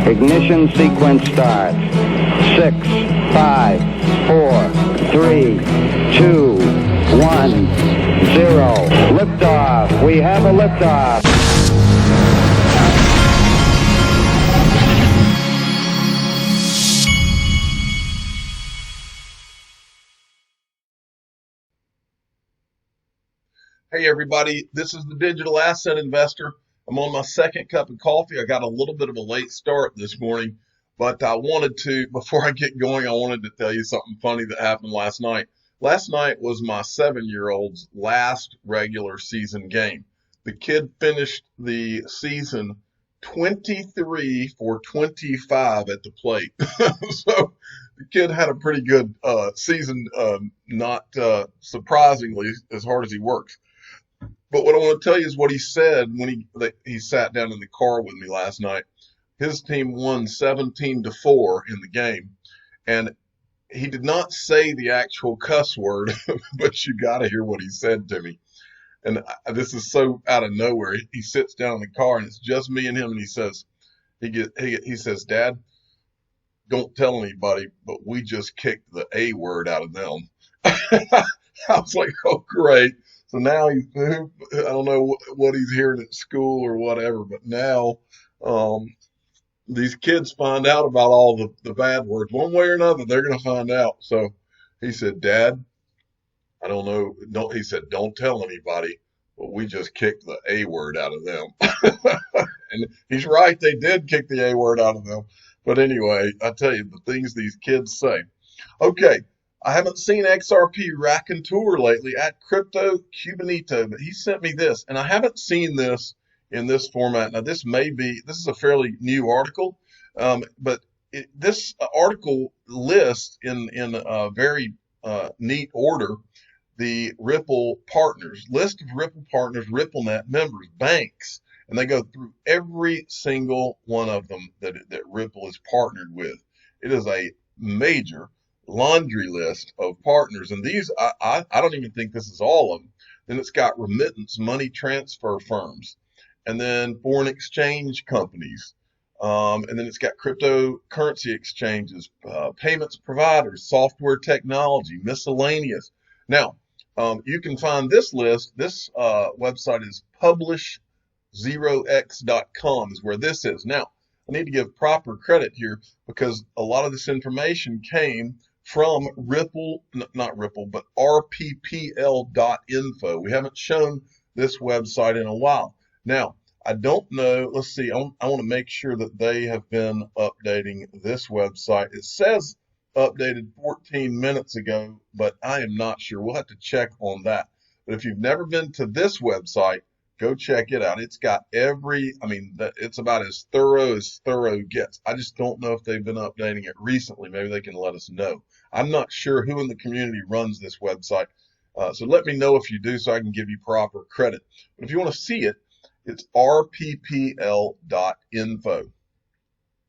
Ignition sequence starts. 6, 5, 4, 3, 2, 1, 0. Liftoff. We have a liftoff. Hey everybody, this is the Digital Asset Investor. I'm on my second cup of coffee. I got a little bit of a late start this morning, but I wanted to, before I get going, I wanted to tell you something funny that happened last night. Last night was my 7-year-old's last regular season game. The kid finished the season 23 for 25 at the plate. So the kid had a pretty good season, not surprisingly, as hard as he works. But what I want to tell you is what he said when he sat down in the car with me last night. His team won 17-4 in the game, and he did not say the actual cuss word, but you got to hear what he said to me. And this is so out of nowhere. He sits down in the car, and it's just me and him, and he says, he says, "Dad, don't tell anybody, but we just kicked the A word out of them." I was like, oh, great. So now I don't know what he's hearing at school or whatever, but now these kids find out about all the bad words. One way or another, they're going to find out. So he said, "Dad, I don't know." He said, "Don't tell anybody, but we just kicked the A word out of them." And he's right. They did kick the A word out of them. But anyway, I tell you, the things these kids say. Okay. I haven't seen XRP raconteur lately at Crypto Cubanito, but he sent me this, and I haven't seen this in this format. Now, this is a fairly new article, but this article lists in a very neat order the Ripple partners, list of Ripple partners, RippleNet members, banks, and they go through every single one of them that Ripple is partnered with. It is a major laundry list of partners, and these I don't even think this is all of them. Then it's got remittance money transfer firms, and then foreign exchange companies, and then it's got cryptocurrency exchanges, payments providers, software technology, miscellaneous. Now you can find this list. This website is publish0x.com is where this is. Now I need to give proper credit here because a lot of this information came from Ripple, not Ripple, but rppl.info. We haven't shown this website in a while. Now, I don't know. Let's see. I want to make sure that they have been updating this website. It says updated 14 minutes ago, but I am not sure. We'll have to check on that. But if you've never been to this website, go check it out. It's got it's about as thorough gets. I just don't know if they've been updating it recently. Maybe they can let us know. I'm not sure who in the community runs this website. So let me know if you do so I can give you proper credit. But if you want to see it, it's rppl.info.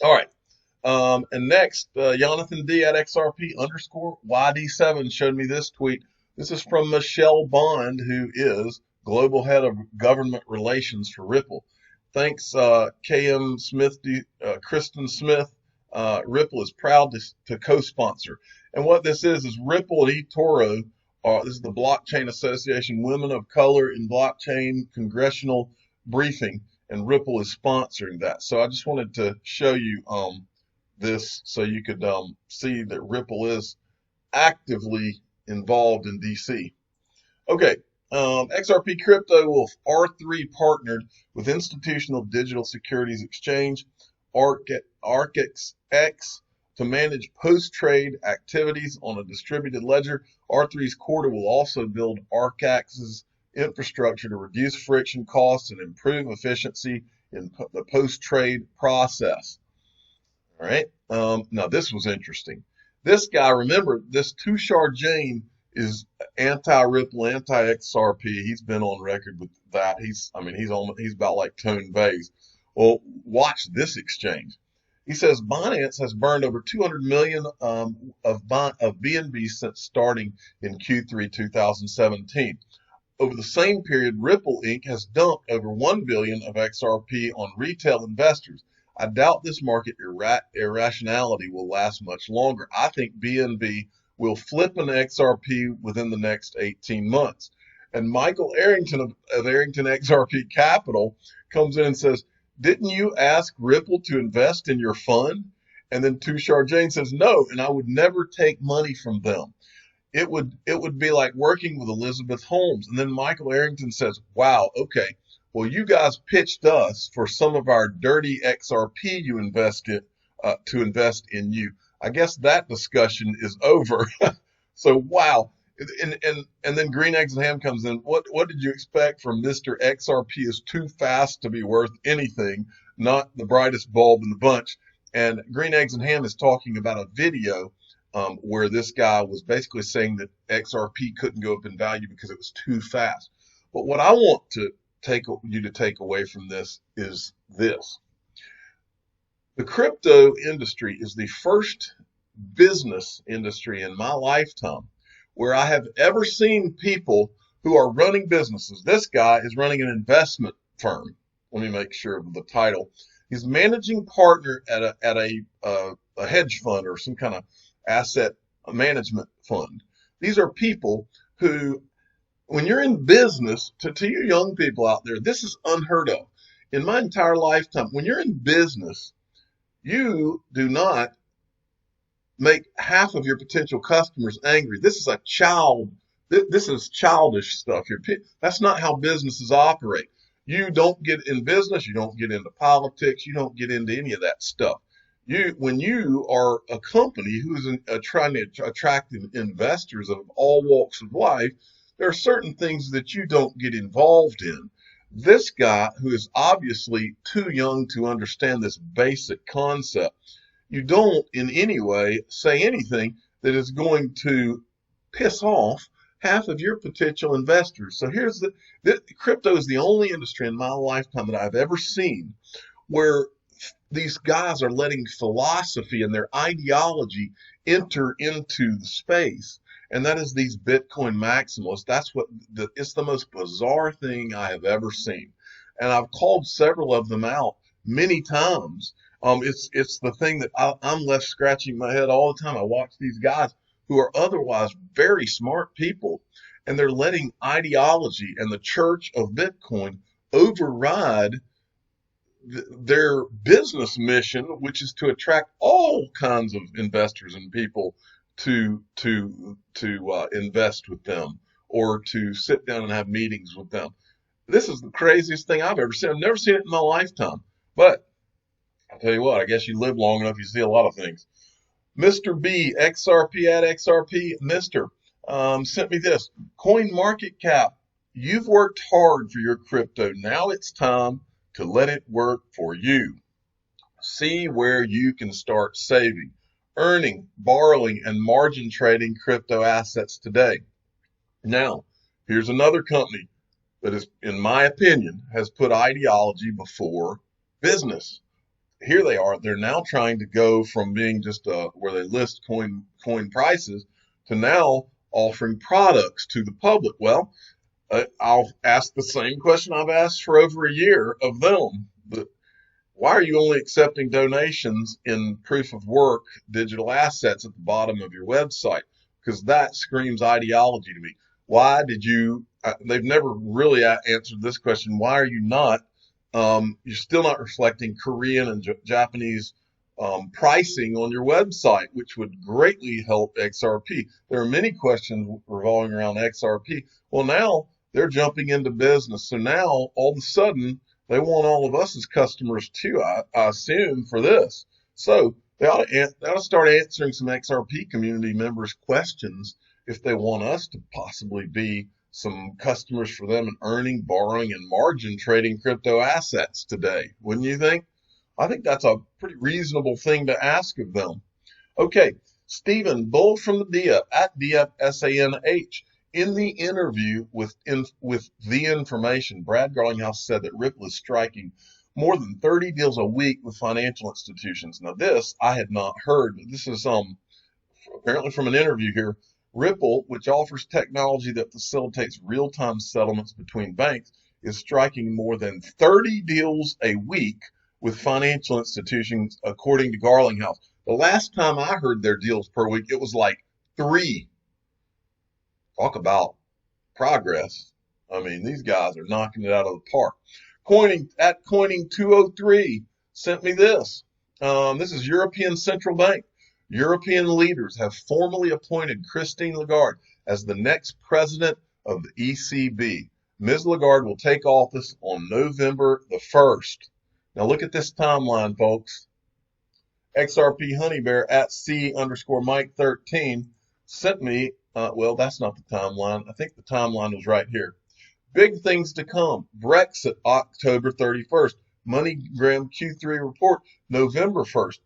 All right. And next, Jonathan D at XRP_YD7 showed me this tweet. This is from Michelle Bond, who is Global Head of Government Relations for Ripple. Thanks, KM Smith, Kristen Smith. Ripple is proud to co-sponsor. And what this is Ripple and eToro. This is the Blockchain Association Women of Color in Blockchain Congressional Briefing, and Ripple is sponsoring that. So I just wanted to show you this so you could see that Ripple is actively involved in DC. Okay. XRP Crypto will R3 partnered with Institutional Digital Securities Exchange, ARCX, to manage post-trade activities on a distributed ledger. R3's quarter will also build ARCX's infrastructure to reduce friction costs and improve efficiency in the post-trade process. All right. Now this was interesting. This guy, remember, this Tushar Jain is anti-Ripple, anti-XRP. He's been on record with that. He's about like Tone Vays. Well, watch this exchange. He says Binance has burned over 200 million of BNB since starting in Q3 2017. Over the same period, Ripple Inc. has dumped over 1 billion of XRP on retail investors. I doubt this market irrationality will last much longer. I think BNB will flip an XRP within the next 18 months. And Michael Arrington of Arrington XRP Capital comes in and says, didn't you ask Ripple to invest in your fund? And then Tushar Jain says, no, and I would never take money from them. It would be like working with Elizabeth Holmes. And then Michael Arrington says, wow, okay, well, you guys pitched us for some of our dirty XRP you invested to invest in you. I guess that discussion is over. So, wow. And then Green Eggs and Ham comes in. What did you expect from Mr. XRP is too fast to be worth anything, not the brightest bulb in the bunch. And Green Eggs and Ham is talking about a video where this guy was basically saying that XRP couldn't go up in value because it was too fast. But what I want you to take away from this is this. The crypto industry is the first business industry in my lifetime where I have ever seen people who are running businesses. This guy is running an investment firm. Let me make sure of the title. He's managing partner at a hedge fund or some kind of asset management fund. These are people who, when you're in business, to you young people out there, this is unheard of. In my entire lifetime, when you're in business, you do not make half of your potential customers angry. This is this is childish stuff here. That's not how businesses operate. You don't get in business, you don't get into politics, you don't get into any of that stuff. When you are a company who's trying to attract investors of all walks of life, there are certain things that you don't get involved in. This guy, who is obviously too young to understand this basic concept, you don't in any way say anything that is going to piss off half of your potential investors. So crypto is the only industry in my lifetime that I've ever seen where these guys are letting philosophy and their ideology enter into the space. And that is these Bitcoin maximalists. It's the most bizarre thing I have ever seen. And I've called several of them out many times. It's the thing that I'm left scratching my head all the time. I watch these guys who are otherwise very smart people, and they're letting ideology and the church of Bitcoin override their business mission, which is to attract all kinds of investors and people to invest with them or to sit down and have meetings with them. This is the craziest thing I've ever seen. I've never seen it in my lifetime. But I'll tell you what, I guess you live long enough, you see a lot of things. Mr. B, XRP at XRP, Mr. Sent me this. Coin market cap. You've worked hard for your crypto. Now it's time to let it work for you. See where you can start saving, earning, borrowing, and margin trading crypto assets today. Now, here's another company that is, in my opinion, has put ideology before business. Here they are. They're now trying to go from being just where they list coin prices to now offering products to the public. Well, I'll ask the same question I've asked for over a year of them. But why are you only accepting donations in proof of work digital assets at the bottom of your website? Because that screams ideology to me. Why did you, they've never really answered this question. Why are you not, you're still not reflecting Korean and Japanese pricing on your website, which would greatly help XRP. There are many questions revolving around XRP. Well, now they're jumping into business. So now all of a sudden they want all of us as customers too, I assume, for this. So they ought to start answering some XRP community members' questions if they want us to possibly be some customers for them and earning, borrowing, and margin trading crypto assets today. Wouldn't you think? I think that's a pretty reasonable thing to ask of them. Okay, Stephen Bull from the DIAP at DIAP SANH. In the interview with The Information, Brad Garlinghouse said that Ripple is striking more than 30 deals a week with financial institutions. Now this I had not heard, but this is apparently from an interview here. Ripple, which offers technology that facilitates real-time settlements between banks, is striking more than 30 deals a week with financial institutions, according to Garlinghouse. The last time I heard their deals per week, it was like 3. Talk about progress. I mean, these guys are knocking it out of the park. Coining 203 sent me this. This is European Central Bank. European leaders have formally appointed Christine Lagarde as the next president of the ECB. Ms. Lagarde will take office on November the 1st. Now look at this timeline, folks. XRP Honey Bear at C_Mike13 sent me, well, that's not the timeline. I think the timeline was right here. Big things to come. Brexit, October 31st. MoneyGram Q3 report, November 1st.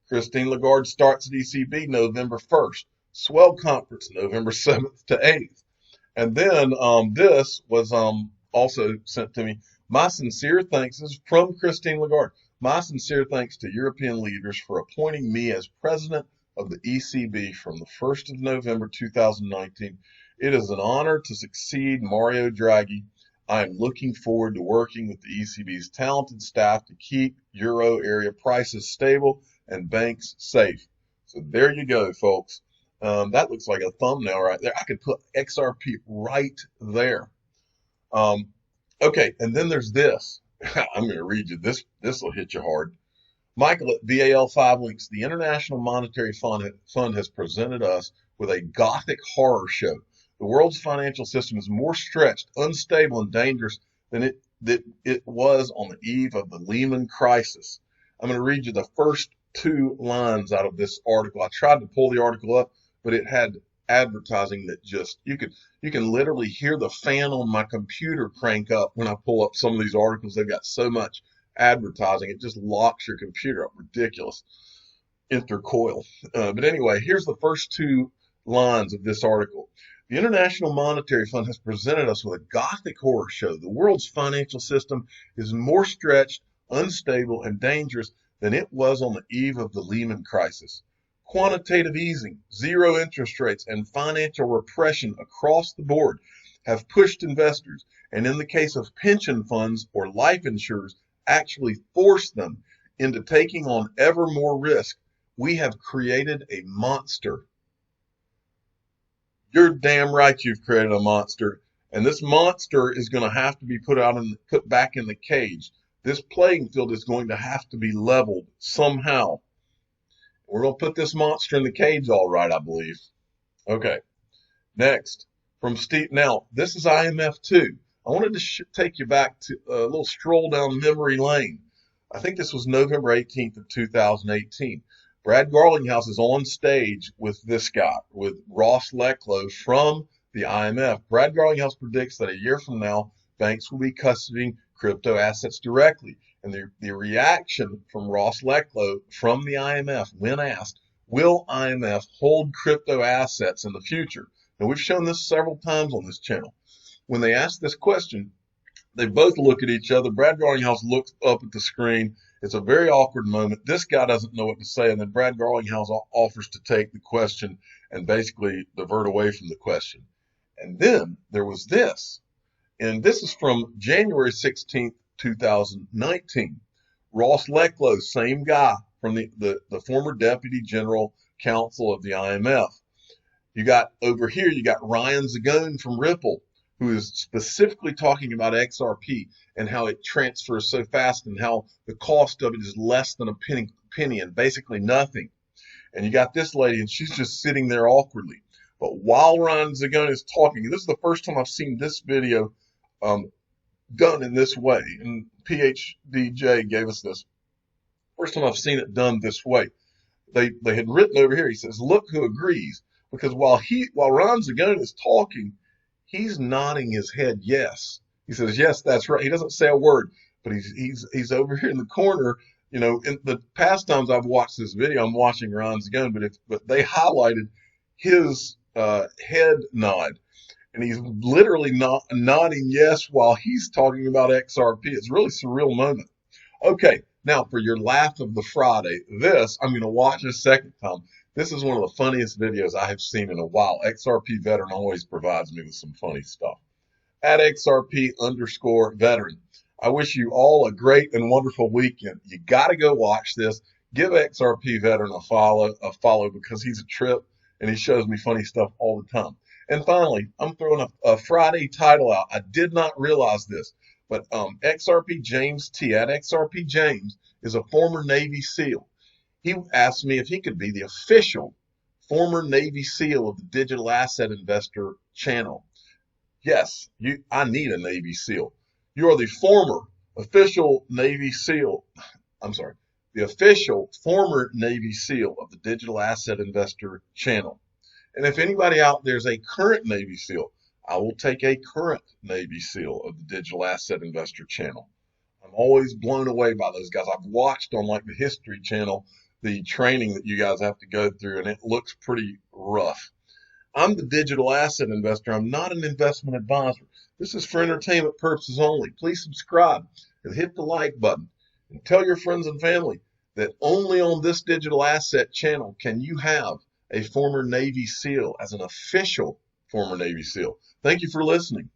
Christine Lagarde starts at ECB November 1st. Swell conference, November 7th to 8th. And then this was also sent to me. My sincere thanks, this is from Christine Lagarde. My sincere thanks to European leaders for appointing me as president of the ECB from the 1st of November 2019. It is an honor to succeed Mario Draghi. I am looking forward to working with the ECB's talented staff to keep euro area prices stable and banks safe. So there you go, folks. That looks like a thumbnail right there. I could put XRP right there. Okay, and then there's this. I'm going to read you this. This will hit you hard. Michael at VAL5 links. The International Monetary Fund has presented us with a gothic horror show. The world's financial system is more stretched, unstable, and dangerous than it was on the eve of the Lehman crisis. I'm going to read you the first 2 lines out of this article. I tried to pull the article up, but it had advertising that just you can literally hear the fan on my computer crank up when I pull up some of these articles. They've got so much advertising, it just locks your computer up. Ridiculous. Intercoil. But anyway, here's the first 2 lines of this article. The International Monetary Fund has presented us with a gothic horror show. The world's financial system is more stretched, unstable, and dangerous than it was on the eve of the Lehman crisis. Quantitative easing, zero interest rates, and financial repression across the board have pushed investors, and in the case of pension funds or life insurers, actually forced them into taking on ever more risk. We have created a monster. You're damn right you've created a monster, and this monster is going to have to be put back in the cage. This playing field is going to have to be leveled somehow. We're going to put this monster in the cage, all right, I believe. Okay, next from Steve. Now, this is IMF 2. I wanted to take you back to a little stroll down memory lane. I think this was November 18th of 2018. Brad Garlinghouse is on stage with this guy, with Ross Leclow from the IMF. Brad Garlinghouse predicts that a year from now, banks will be custodying crypto assets directly. And the reaction from Ross Leclow from the IMF when asked, will IMF hold crypto assets in the future? Now, we've shown this several times on this channel. When they ask this question, they both look at each other. Brad Garlinghouse looks up at the screen. It's a very awkward moment. This guy doesn't know what to say, and then Brad Garlinghouse offers to take the question and basically divert away from the question. And then there was this, and this is from January 16th, 2019. Ross Leclow, same guy from the former Deputy General Counsel of the IMF. You got over here, you got Ryan Zagone from Ripple, who is specifically talking about XRP and how it transfers so fast and how the cost of it is less than a penny and basically nothing. And you got this lady, and she's just sitting there awkwardly. But while Ryan Zagone is talking, this is the first time I've seen this video done in this way, and PhDJ gave us this. First time I've seen it done this way. They had written over here, he says, look who agrees, because while Ron Zagone is talking, he's nodding his head yes. He says, yes, that's right. He doesn't say a word, but he's over here in the corner. You know, in the past times I've watched this video, I'm watching Ron Zagone, but they highlighted his head nod. And he's literally nodding yes while he's talking about XRP. It's a really surreal moment. Okay, now for your laugh of the Friday, this I'm going to watch a second time. This is one of the funniest videos I have seen in a while. XRP Veteran always provides me with some funny stuff. At XRP_Veteran. I wish you all a great and wonderful weekend. You got to go watch this. Give XRP Veteran a follow because he's a trip and he shows me funny stuff all the time. And finally, I'm throwing a Friday title out. I did not realize this, but XRP James T at XRP James is a former Navy SEAL. He asked me if he could be the official former Navy SEAL of the Digital Asset Investor channel. Yes, I need a Navy SEAL. You are the former official Navy SEAL. I'm sorry, the official former Navy SEAL of the Digital Asset Investor channel. And if anybody out there is a current Navy SEAL, I will take a current Navy SEAL of the Digital Asset Investor channel. I'm always blown away by those guys. I've watched on like the History Channel the training that you guys have to go through, and it looks pretty rough. I'm the Digital Asset Investor. I'm not an investment advisor. This is for entertainment purposes only. Please subscribe and hit the like button and tell your friends and family that only on this Digital Asset channel can you have a former Navy SEAL as an official former Navy SEAL. Thank you for listening.